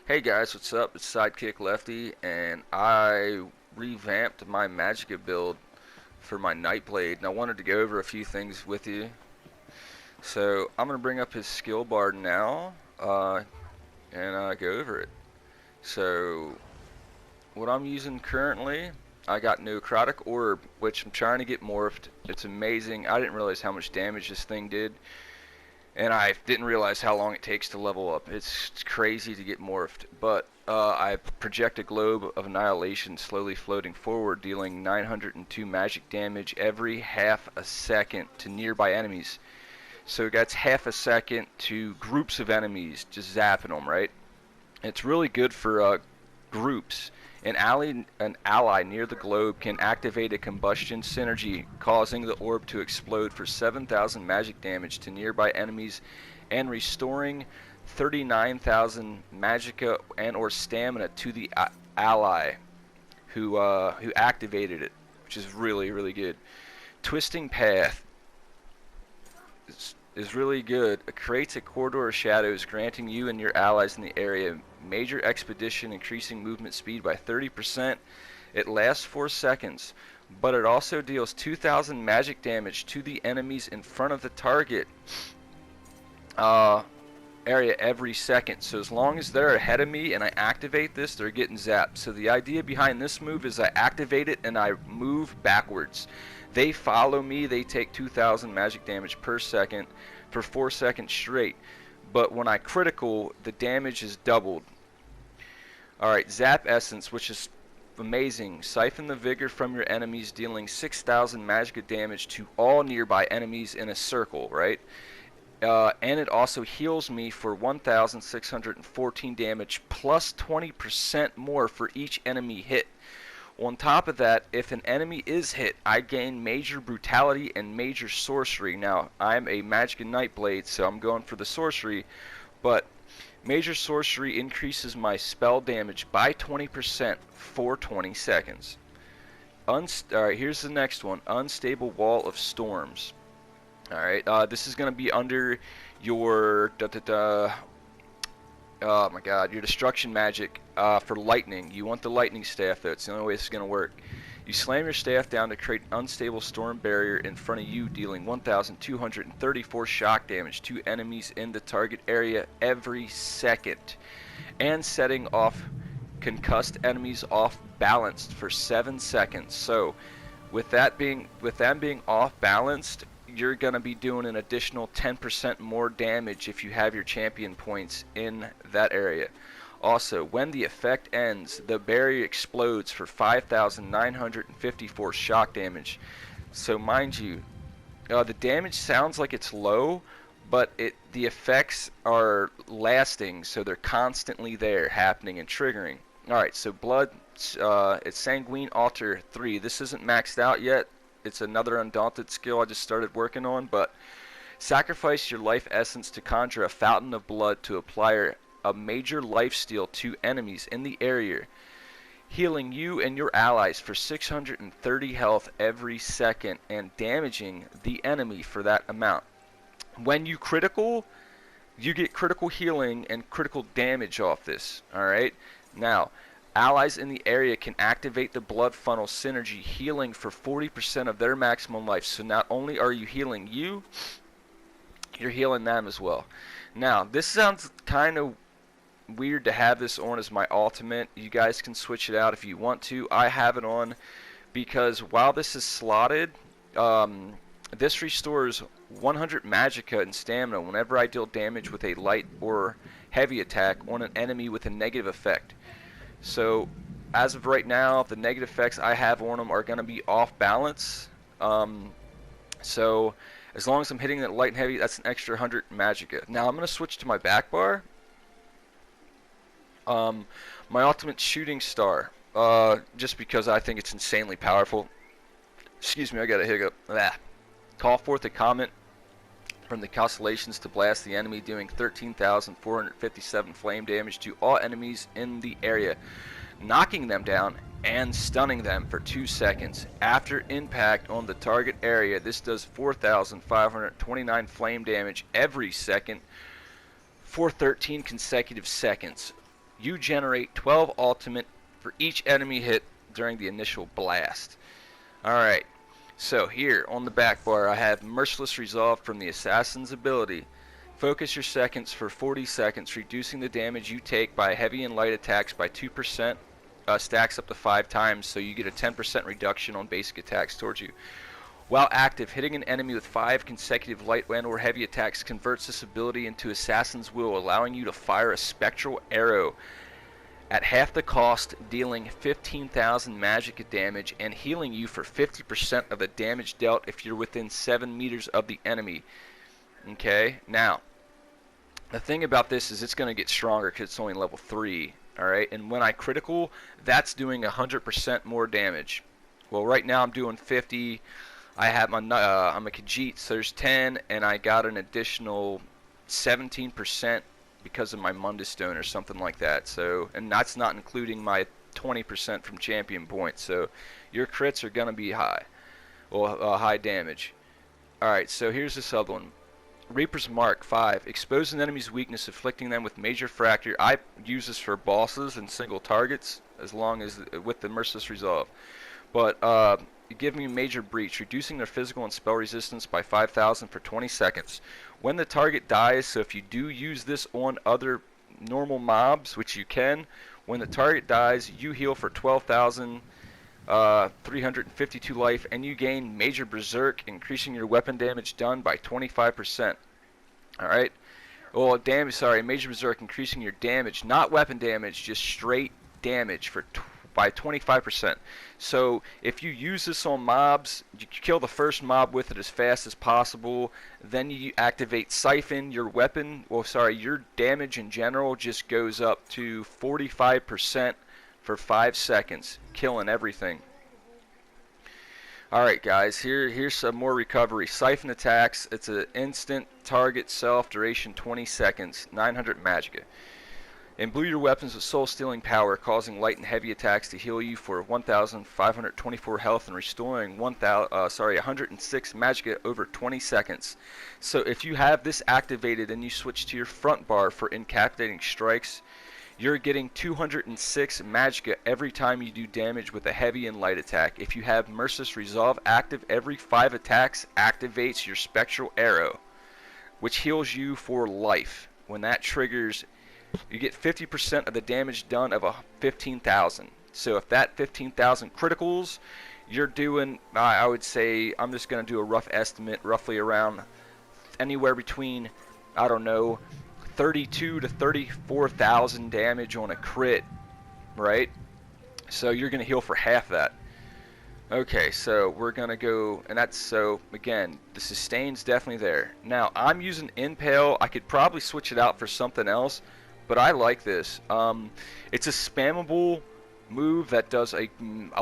Hey guys, what's up? It's Sidekick Lefty, and I revamped my Magicka build for my Nightblade, and I wanted to go over a few things with you. So I'm gonna bring up his skill bar now, and go over it. So what I'm using currently, I got Necrotic Orb, which I'm trying to get morphed. It's amazing. I didn't realize how much damage this thing did. And I didn't realize how long it takes to level up. It's crazy to get morphed. But I project a globe of annihilation slowly floating forward, dealing 902 magic damage every half a second to nearby enemies. So that's half a second to groups of enemies, just zapping them, right? It's really good for groups. An ally near the globe can activate a combustion synergy, causing the orb to explode for 7,000 magic damage to nearby enemies and restoring 39,000 magicka and or stamina to the ally who activated it, which is really good. Twisting Path is really good. It creates a corridor of shadows, granting you and your allies in the area major expedition, increasing movement speed by 30%. It lasts 4 seconds, but it also deals 2,000 magic damage to the enemies in front of the target area every second. So as long as they're ahead of me and I activate this, they're getting zapped. So the idea behind this move is I activate it and I move backwards. They follow me, they take 2,000 magic damage per second for 4 seconds straight. But when I critical, the damage is doubled. Alright, Zap Essence, which is amazing. Siphon the vigor from your enemies, dealing 6,000 magic damage to all nearby enemies in a circle, right? And it also heals me for 1,614 damage, plus 20% more for each enemy hit. On top of that, if an enemy is hit, I gain major brutality and major sorcery. Now, I'm a Magicka Nightblade, so I'm going for the sorcery, but major sorcery increases my spell damage by 20% for 20 seconds. Alright, here's the next one. Unstable Wall of Storms. Alright, this is going to be under your oh my god, your destruction magic for lightning. You want the lightning staff though, it's the only way this is going to work. You slam your staff down to create an unstable storm barrier in front of you, dealing 1,234 shock damage to enemies in the target area every second, and setting off concussed enemies off balanced for 7 seconds. So with them being off balanced, you're going to be doing an additional 10% more damage if you have your champion points in that area. Also, when the effect ends, the barrier explodes for 5,954 shock damage. So mind you, the damage sounds like it's low, but the effects are lasting, so they're constantly there, happening and triggering. Alright, so Blood, it's Sanguine Altar 3. This isn't maxed out yet. It's another Undaunted skill I just started working on, but sacrifice your life essence to conjure a fountain of blood to apply a major lifesteal to enemies in the area, healing you and your allies for 630 health every second and damaging the enemy for that amount. When you critical, you get critical healing and critical damage off this. Alright? Now, allies in the area can activate the blood funnel synergy, healing for 40% of their maximum life. So not only are you healing you, you're healing them as well. Now, this sounds kind of weird to have this on as my ultimate. You guys can switch it out if you want to. I have it on because while this is slotted, this restores 100 magicka and stamina whenever I deal damage with a light or heavy attack on an enemy with a negative effect. So as of right now, the negative effects I have on them are going to be off balance. So as long as I'm hitting that light and heavy, that's an extra 100 magicka. Now I'm going to switch to my back bar. My ultimate shooting star, just because I think it's insanely powerful. Excuse me, I got a hiccup. Call forth a comet from the constellations to blast the enemy, doing 13,457 flame damage to all enemies in the area, knocking them down and stunning them for 2 seconds. After impact on the target area, this does 4,529 flame damage every second for 13 consecutive seconds. You generate 12 ultimate for each enemy hit during the initial blast. Alright, so here on the back bar I have Merciless Resolve from the Assassin's ability. Focus your seconds for 40 seconds, reducing the damage you take by heavy and light attacks by 2%. Stacks up to 5 times, so you get a 10% reduction on basic attacks towards you. While active, hitting an enemy with 5 consecutive light and or heavy attacks converts this ability into Assassin's Will, allowing you to fire a spectral arrow at half the cost, dealing 15,000 magic damage and healing you for 50% of the damage dealt if you're within 7 meters of the enemy. Okay, now, the thing about this is it's going to get stronger because it's only level 3. Alright, and when I critical, that's doing 100% more damage. Well, right now I'm doing 50. I have my, I'm a Khajiit, so there's 10, and I got an additional 17% because of my Mundus Stone or something like that. So, and that's not including my 20% from champion points. So, your crits are gonna be high, well, high damage. All right, so here's this other one. Reaper's Mark 5. Expose an enemy's weakness, afflicting them with major fracture. I use this for bosses and single targets, as long as with the Merciless Resolve. But give me major breach, reducing their physical and spell resistance by 5,000 for 20 seconds. When the target dies, so if you do use this on other normal mobs, which you can, when the target dies, you heal for 12,352 life, and you gain major berserk, increasing your weapon damage done by 25%. Alright? Well, major berserk, increasing your damage, not weapon damage, just straight damage by 25%. So if you use this on mobs, you kill the first mob with it as fast as possible, then you activate Siphon, your damage in general just goes up to 45% for 5 seconds, killing everything. Alright guys, here's some more recovery. Siphon attacks, it's an instant target self, duration 20 seconds, 900 magicka. Imbue your weapons with soul-stealing power, causing light and heavy attacks to heal you for 1,524 health and restoring 106 magicka over 20 seconds. So if you have this activated and you switch to your front bar for incapacitating strikes, you're getting 206 magicka every time you do damage with a heavy and light attack. If you have Merciless Resolve active, every 5 attacks activates your Spectral Arrow, which heals you for life. When that triggers, you get 50% of the damage done of 15,000. So if that 15,000 criticals, you're doing, I would say, I'm just going to do a rough estimate, roughly around anywhere between, I don't know, 32 to 34,000 damage on a crit, right? So you're going to heal for half that. Okay, so we're going to go, and that's, so again, the sustain's definitely there. Now, I'm using Impale. I could probably switch it out for something else, but I like this. It's a spammable move that does a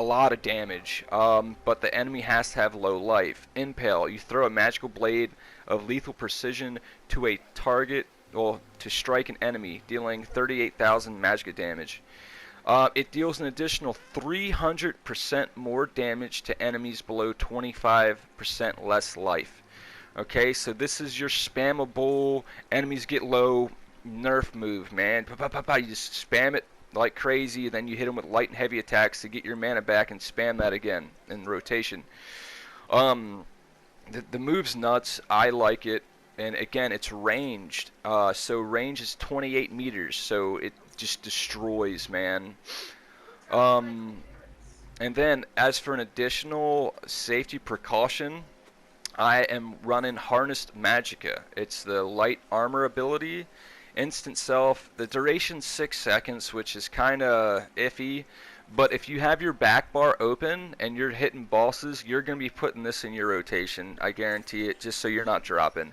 lot of damage, but the enemy has to have low life. Impale, you throw a magical blade of lethal precision to a target, well, to strike an enemy, dealing 38,000 magicka damage. It deals an additional 300% more damage to enemies below 25% less life. Okay, so this is your spammable, enemies get low, nerf move, man. You just spam it like crazy, then you hit them with light and heavy attacks to get your mana back and spam that again in rotation. The move's nuts. I like it. And again, it's ranged. So range is 28 meters, so it just destroys, man. And then, as for an additional safety precaution, I am running Harnessed Magicka. It's the light armor ability. Instant self. The duration's 6 seconds, which is kind of iffy. But if you have your back bar open and you're hitting bosses, you're going to be putting this in your rotation. I guarantee it, just so you're not dropping.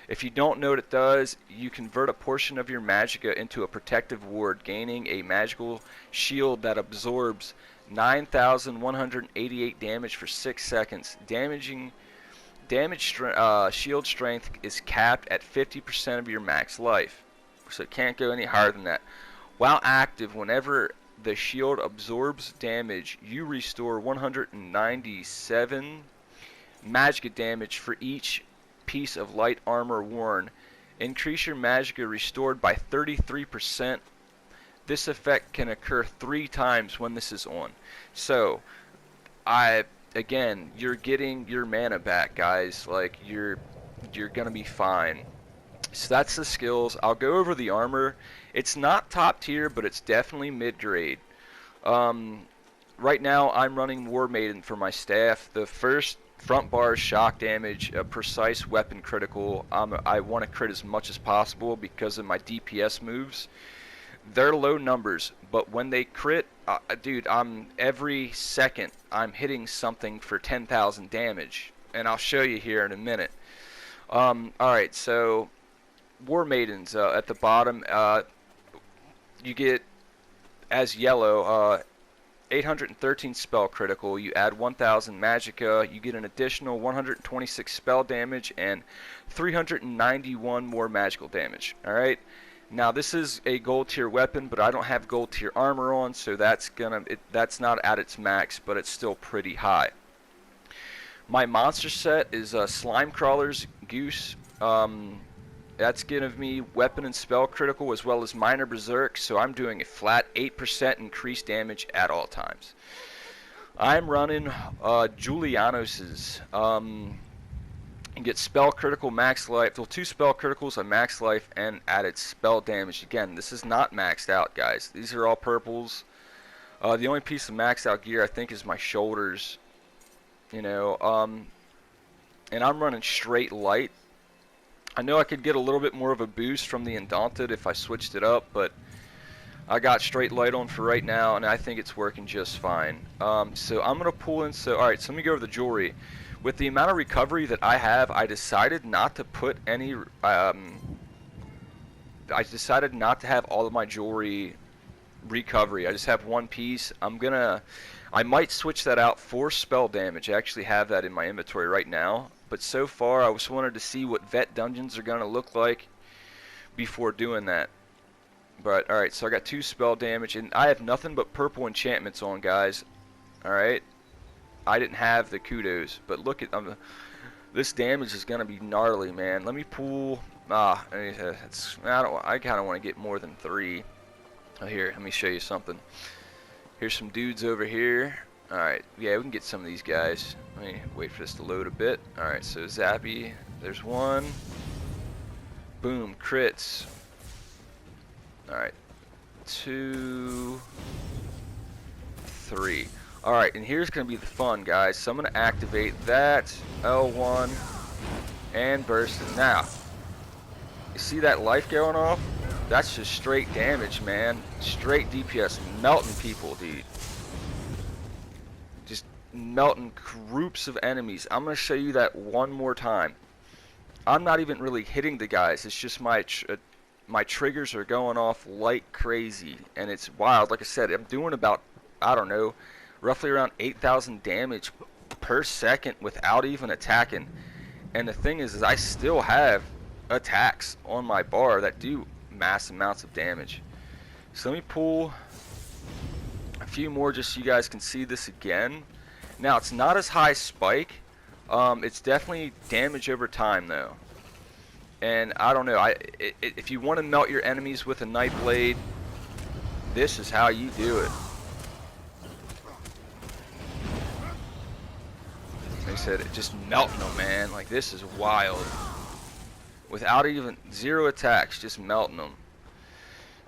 If you don't know what it does, you convert a portion of your magicka into a protective ward, gaining a magical shield that absorbs 9,188 damage for 6 seconds. Shield strength is capped at 50% of your max life, so it can't go any higher than that. While active, whenever the shield absorbs damage, you restore 197 magicka damage for each piece of light armor worn. Increase your magicka restored by 33% this effect can occur 3 times when this is on. So, again, you're getting your mana back, guys. Like, you're gonna be fine. So that's the skills. I'll go over the armor. It's not top tier, but it's definitely mid-grade. Right now, I'm running War Maiden for my staff. The first front bar is shock damage, a precise weapon critical. I want to crit as much as possible because of my DPS moves. They're low numbers, but when they crit, dude, every second I'm hitting something for 10,000 damage, and I'll show you here in a minute. Alright, so War Maidens at the bottom, you get as yellow 813 spell critical, you add 1000 magicka, you get an additional 126 spell damage and 391 more magical damage. Alright, now this is a gold tier weapon, but I don't have gold tier armor on, so that's not at its max, but it's still pretty high. My monster set is Slime Crawler's Goose. That's giving me weapon and spell critical as well as minor berserk, so I'm doing a flat 8% increased damage at all times. I'm running Julianos's. You get spell critical max life, well, 2 spell criticals on max life and added spell damage. Again, this is not maxed out, guys. These are all purples. The only piece of maxed out gear I think is my shoulders. You know, and I'm running straight light. I know I could get a little bit more of a boost from the Undaunted if I switched it up, but I got straight light on for right now, and I think it's working just fine. So I'm going to pull in, alright, so let me go over the jewelry. With the amount of recovery that I have, I decided not to put any, I decided not to have all of my jewelry recovery. I just have one piece. I might switch that out for spell damage. I actually have that in my inventory right now. But so far, I just wanted to see what vet dungeons are going to look like before doing that. But, alright, so I got 2 spell damage, and I have nothing but purple enchantments on, guys. Alright? I didn't have the kudos, but look at, this damage is going to be gnarly, man. Let me pull, I kind of want to get more than 3. Oh, here, let me show you something. Here's some dudes over here. Alright, yeah, we can get some of these guys. Let me wait for this to load a bit. Alright, so Zappy, there's one. Boom, crits. Alright, 2, 3. Alright, and here's going to be the fun, guys. So I'm going to activate that, L1, and burst it. Now, you see that life going off? That's just straight damage, man. Straight DPS, melting people, dude. Just melting groups of enemies. I'm going to show you that one more time. I'm not even really hitting the guys. It's just my triggers are going off like crazy, and it's wild. Like I said, I'm doing about, I don't know, roughly around 8,000 damage per second without even attacking. And the thing is I still have attacks on my bar that do mass amounts of damage. So let me pull a few more just so you guys can see this again. Now, it's not as high spike. It's definitely damage over time, though. And I don't know, if you want to melt your enemies with a nightblade, this is how you do it. Like I said, just melting them, man. Like, this is wild. Without even 0 attacks, just melting them.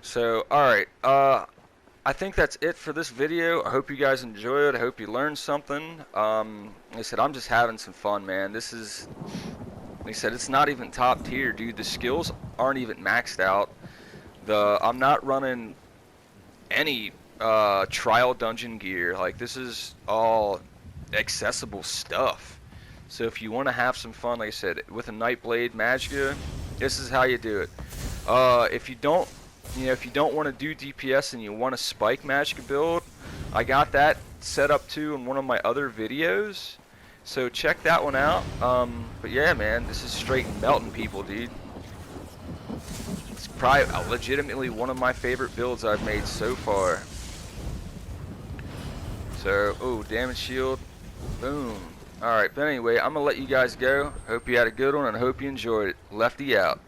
So, alright, I think that's it for this video. I hope you guys enjoy it. I hope you learned something. Like I said, I'm just having some fun, man. This is, like I said, it's not even top tier, dude. The skills aren't even maxed out. I'm not running any trial dungeon gear. Like, this is all accessible stuff. So if you want to have some fun, like I said, with a nightblade magicka, this is how you do it. If you don't want to do DPS and you want a spike magicka build, I got that set up too in one of my other videos. So check that one out. But yeah, man, this is straight melting people, dude. It's probably legitimately one of my favorite builds I've made so far. So, oh, damage shield, boom. Alright, but anyway, I'm going to let you guys go. Hope you had a good one and I hope you enjoyed it. Lefty out.